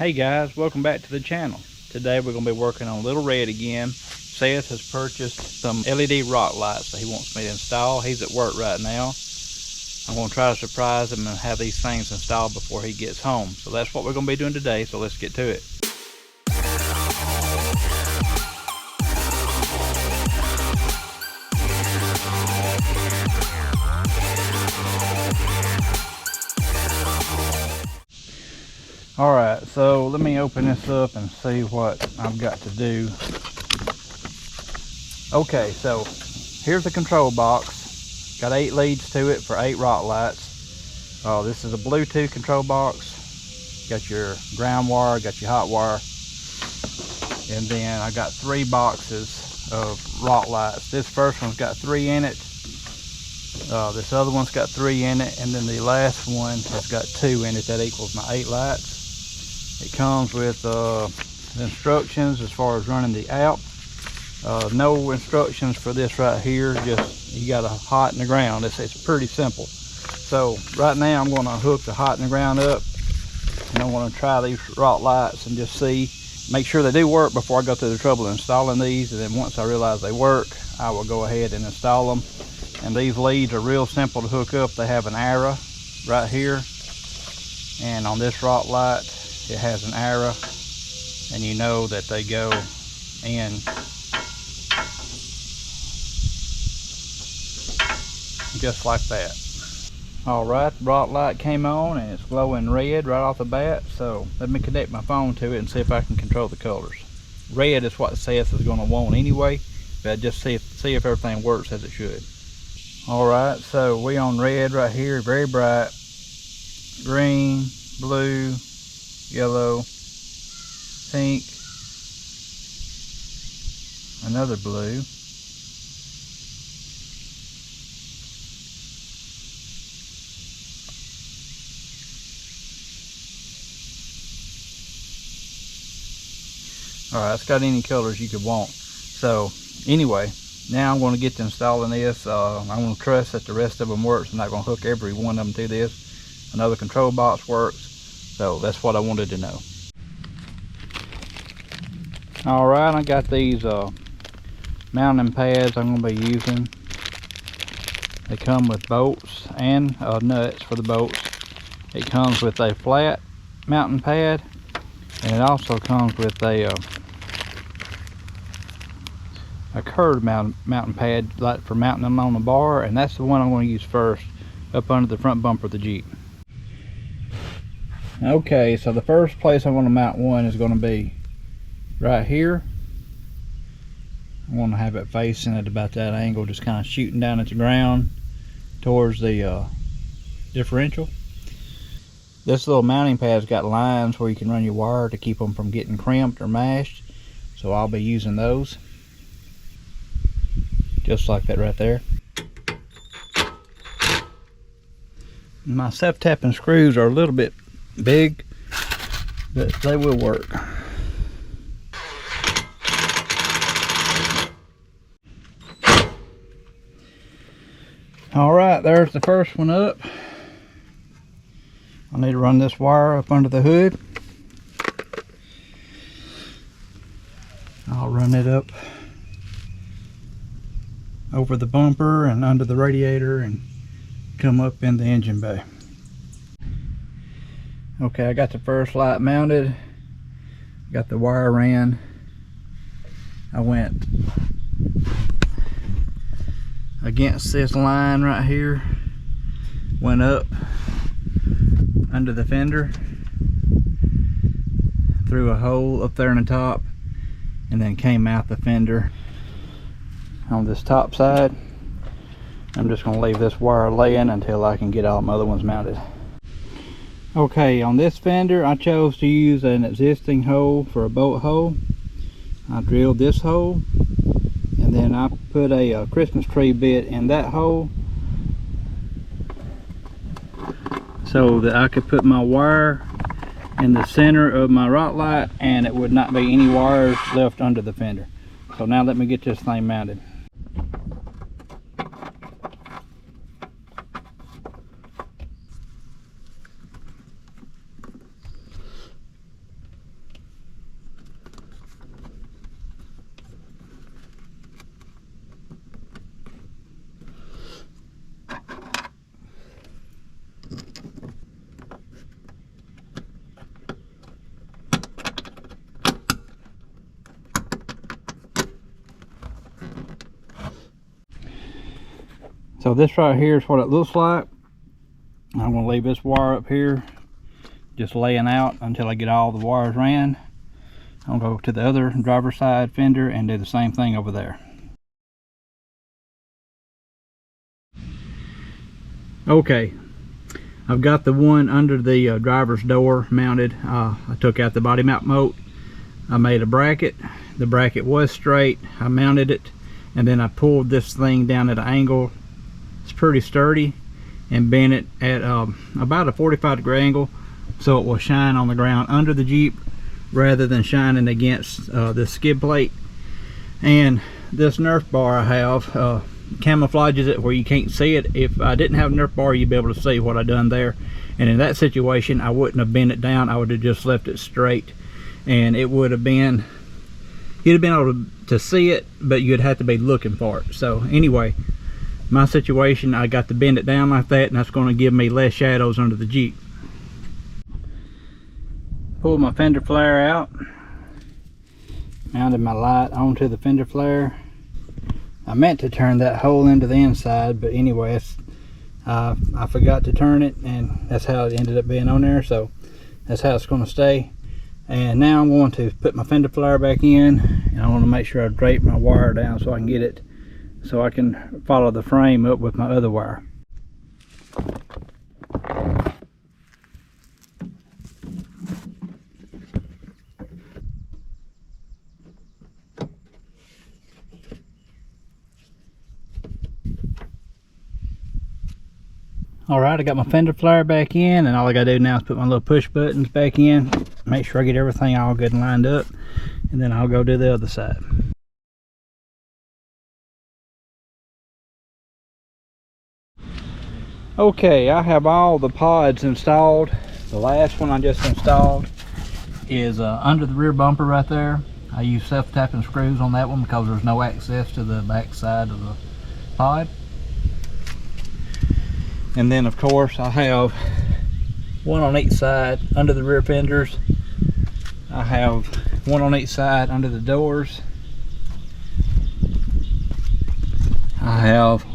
Hey guys, welcome back to the channel. Today we're going to be working on Little Red again. Seth has purchased some LED rock lights that he wants me to install. He's at work right now. I'm going to try to surprise him and have these things installed before he gets home. So that's what we're going to be doing today, so let's get to it. Alright, so let me open this up and see what I've got to do. Okay, so here's the control box. Got 8 leads to it for 8 rock lights. This is a Bluetooth control box. Got your ground wire, got your hot wire. And then I got 3 boxes of rock lights. This first one's got 3 in it. This other one's got 3 in it. And then the last one has got 2 in it. That equals my 8 lights. It comes with instructions as far as running the app. No instructions for this right here, just you got to hot in the ground. It's pretty simple. So right now I'm going to hook the hot in the ground up, and I'm going to try these rock lights and just see, make sure they do work before I go through the trouble of installing these. And then once I realize they work, I will go ahead and install them. And these leads are real simple to hook up. They have an arrow right here, and on this rock light it has an arrow, and you know that they go in just like that. Alright, the rock light came on and it's glowing red right off the bat, so let me connect my phone to it and see if I can control the colors. Red is what Seth is going to want anyway, but just see if everything works as it should. Alright, so we on red right here, very bright. Green, blue, yellow, pink, another blue, alright, it's got any colors you could want. So anyway, now I'm going to get to installing this. I'm going to trust that the rest of them works. I'm not going to hook every one of them to this. Another control box works. So that's what I wanted to know. Alright, I got these mounting pads I'm going to be using. They come with bolts and nuts for the bolts. It comes with a flat mounting pad, and it also comes with a curved mounting pad, like for mounting them on the bar, and that's the one I'm going to use first up under the front bumper of the Jeep. Okay, so the first place I want to mount one is going to be right here. I want to have it facing at about that angle, just kind of shooting down at the ground towards the differential. This little mounting pad's got lines where you can run your wire to keep them from getting crimped or mashed, so I'll be using those just like that right there. My self-tapping screws are a little bit big, but they will work. Alright, there's the first one up. I need to run this wire up under the hood. I'll run it up over the bumper and under the radiator and come up in the engine bay. Okay, I got the first light mounted, got the wire ran. I went against this line right here, went up under the fender, through a hole up there in the top, and then came out the fender on this top side. I'm just going to leave this wire laying until I can get all my other ones mounted. Okay, on this fender I chose to use an existing hole for a bolt hole. I drilled this hole, and then I put a Christmas tree bit in that hole so that I could put my wire in the center of my rock light and it would not be any wires left under the fender. So now let me get this thing mounted. So this right here is what it looks like. I'm going to leave this wire up here just laying out until I get all the wires ran. I'm going to go to the other driver's side fender and do the same thing over there. Okay, I've got the one under the driver's door mounted. I took out the body mount mold. I made a bracket. The bracket was straight. I mounted it, and then I pulled this thing down at an angle. It's pretty sturdy, and bent it at about a 45-degree angle so it will shine on the ground under the Jeep rather than shining against the skid plate. And this Nerf bar I have camouflages it where you can't see it. If I didn't have a Nerf bar, you'd be able to see what I done there. And in that situation, I wouldn't have bent it down. I would have just left it straight, and it would have been, you'd have been able to see it, but you'd have to be looking for it. So anyway, my situation, I got to bend it down like that, and that's going to give me less shadows under the Jeep. Pulled my fender flare out, mounted my light onto the fender flare. I meant to turn that hole into the inside, but anyway, I forgot to turn it, and that's how it ended up being on there. So that's how it's going to stay. And now I'm going to put my fender flare back in, and I want to make sure I drape my wire down so I can get it, so I can follow the frame up with my other wire. Alright, I got my fender flare back in, and all I gotta do now is put my little push buttons back in, make sure I get everything all good and lined up, and then I'll go do the other side. Okay, I have all the pods installed. The last one I just installed is under the rear bumper right there. I use self-tapping screws on that one because there's no access to the back side of the pod. And then of course I have one on each side under the rear fenders. I have one on each side under the doors. I have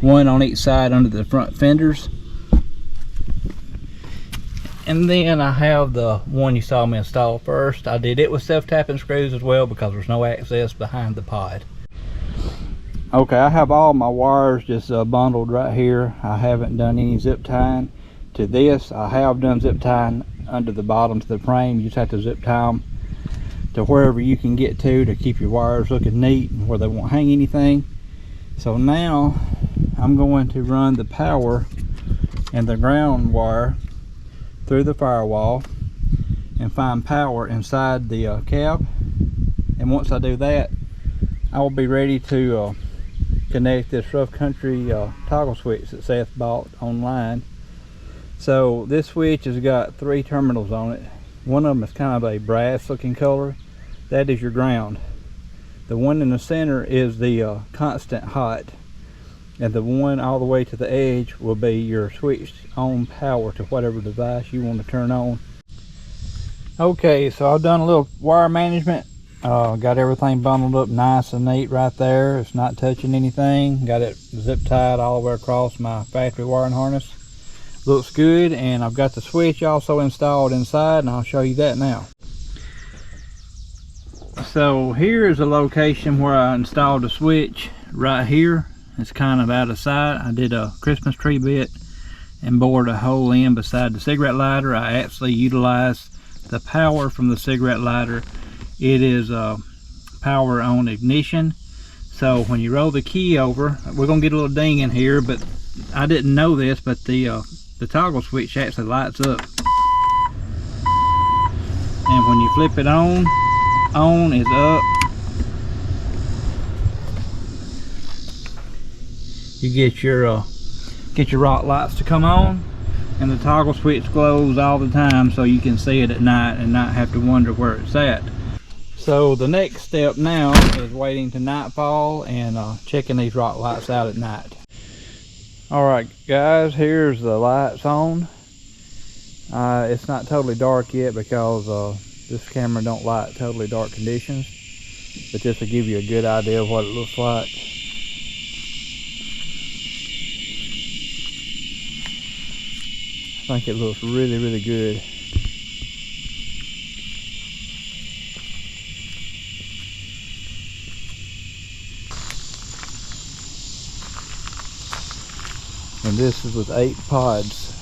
one on each side under the front fenders. And then I have the one you saw me install first. I did it with self-tapping screws as well because there's no access behind the pod. Okay, I have all my wires just bundled right here. I haven't done any zip tying to this. I have done zip tying under the bottoms of the frame. You just have to zip tie them to wherever you can get to keep your wires looking neat and where they won't hang anything. So now I'm going to run the power and the ground wire through the firewall and find power inside the cab. And once I do that, I will be ready to connect this rough country toggle switch that Seth bought online. So this switch has got 3 terminals on it. One of them is kind of a brass looking color. That is your ground. The one in the center is the constant hot, and the one all the way to the edge will be your switch on power to whatever device you want to turn on. Okay, so I've done a little wire management. Got everything bundled up nice and neat right there. It's not touching anything. Got it zip tied all the way across my factory wiring harness. Looks good, and I've got the switch also installed inside, and I'll show you that now. So here is a location where I installed the switch right here. It's kind of out of sight. I did a Christmas tree bit and bored a hole in beside the cigarette lighter. I actually utilized the power from the cigarette lighter. It is power on ignition, so when you roll the key over, we're gonna get a little ding in here, but I didn't know this, but the toggle switch actually lights up, and when you flip it on is up. You get your rock lights to come on, and the toggle switch glows all the time so you can see it at night and not have to wonder where it's at. So the next step now is waiting to nightfall and checking these rock lights out at night. Alright guys, here's the lights on. It's not totally dark yet because this camera don't like totally dark conditions, but just to give you a good idea of what it looks like. I think it looks really, really good. And this is with 8 pods.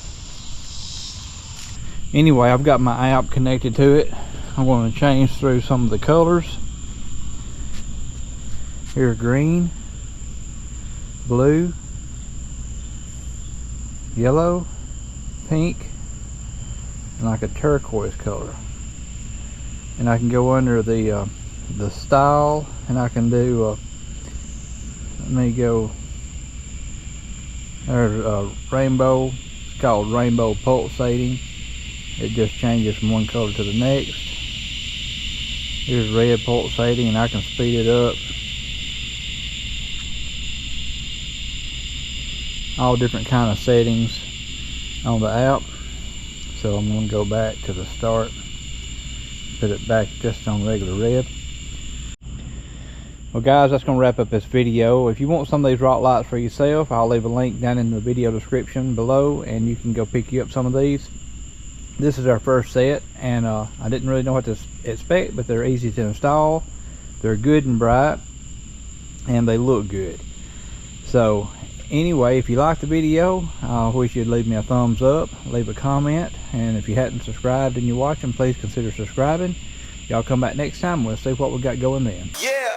Anyway, I've got my app connected to it. I'm going to change through some of the colors. Here's green, blue, yellow, pink, and like a turquoise color. And I can go under the style, and I can do let me go. There's a rainbow. It's called rainbow pulsating. It just changes from one color to the next. Here's red pulsating, and I can speed it up. All different kind of settings on the app. So I'm going to go back to the start, put it back just on regular red. Well guys, that's going to wrap up this video. If you want some of these rock lights for yourself, I'll leave a link down in the video description below, and you can go pick you up some of these. This is our first set, and I didn't really know what to expect, but they're easy to install. They're good and bright, and they look good. So anyway, if you liked the video, I wish you'd leave me a thumbs up, leave a comment, and if you hadn't subscribed and you're watching, please consider subscribing. Y'all come back next time, we'll see what we got going then. Yeah.